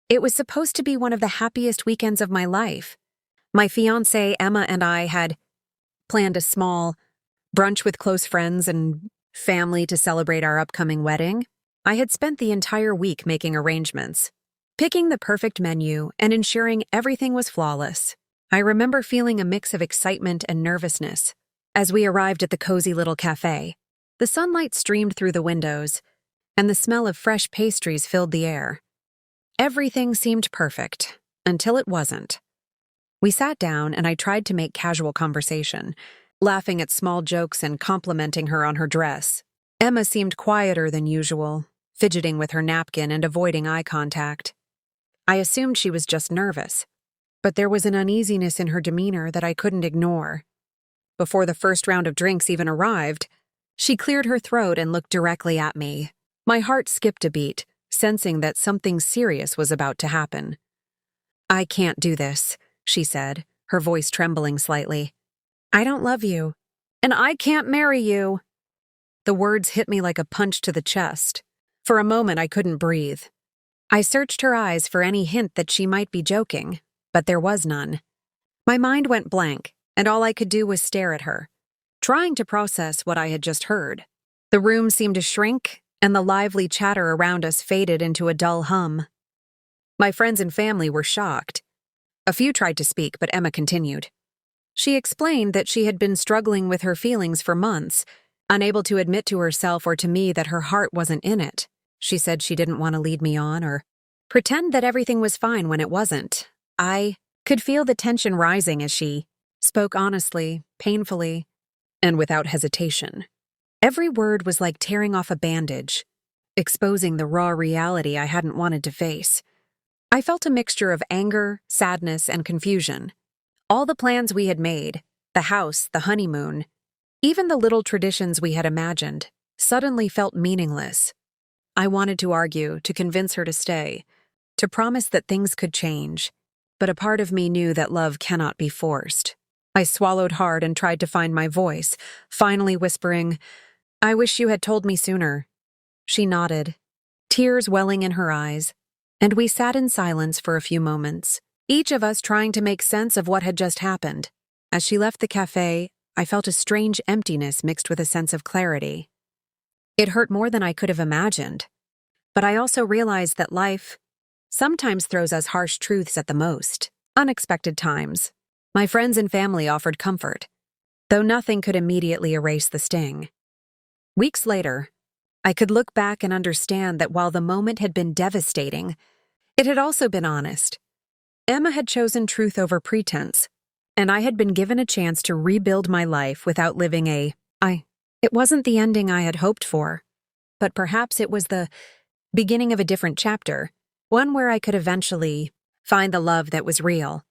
It was supposed to be one of the happiest weekends of my life. My fiancé, Emma, and I had planned a small brunch with close friends and family to celebrate our upcoming wedding. I had spent the entire week making arrangements, picking the perfect menu and ensuring everything was flawless. I remember feeling a mix of excitement and nervousness as we arrived at the cozy little cafe. The sunlight streamed through the windows, and the smell of fresh pastries filled the air. Everything seemed perfect, until it wasn't. We sat down and I tried to make casual conversation, laughing at small jokes and complimenting her on her dress. Emma seemed quieter than usual, fidgeting with her napkin and avoiding eye contact. I assumed she was just nervous, but there was an uneasiness in her demeanor that I couldn't ignore. Before the first round of drinks even arrived, she cleared her throat and looked directly at me. My heart skipped a beat, sensing that something serious was about to happen. "I can't do this," she said, her voice trembling slightly. "I don't love you, and I can't marry you." The words hit me like a punch to the chest. For a moment, I couldn't breathe. I searched her eyes for any hint that she might be joking, but there was none. My mind went blank, and all I could do was stare at her, trying to process what I had just heard. The room seemed to shrink, and the lively chatter around us faded into a dull hum. My friends and family were shocked. A few tried to speak, but Emma continued. She explained that she had been struggling with her feelings for months, unable to admit to herself or to me that her heart wasn't in it. She said she didn't want to lead me on or pretend that everything was fine when it wasn't. I could feel the tension rising as she spoke honestly, painfully, and without hesitation. Every word was like tearing off a bandage, exposing the raw reality I hadn't wanted to face. I felt a mixture of anger, sadness, and confusion. All the plans we had made, the house, the honeymoon, even the little traditions we had imagined, suddenly felt meaningless. I wanted to argue, to convince her to stay, to promise that things could change, but a part of me knew that love cannot be forced. I swallowed hard and tried to find my voice, finally whispering, "I wish you had told me sooner." She nodded, tears welling in her eyes, and we sat in silence for a few moments, each of us trying to make sense of what had just happened. As she left the cafe, I felt a strange emptiness mixed with a sense of clarity. It hurt more than I could have imagined, but I also realized that life sometimes throws us harsh truths at the most unexpected times. My friends and family offered comfort, though nothing could immediately erase the sting. Weeks later, I could look back and understand that while the moment had been devastating, it had also been honest. Emma had chosen truth over pretense, and I had been given a chance to rebuild my life without living It wasn't the ending I had hoped for, but perhaps it was the beginning of a different chapter, one where I could eventually find the love that was real.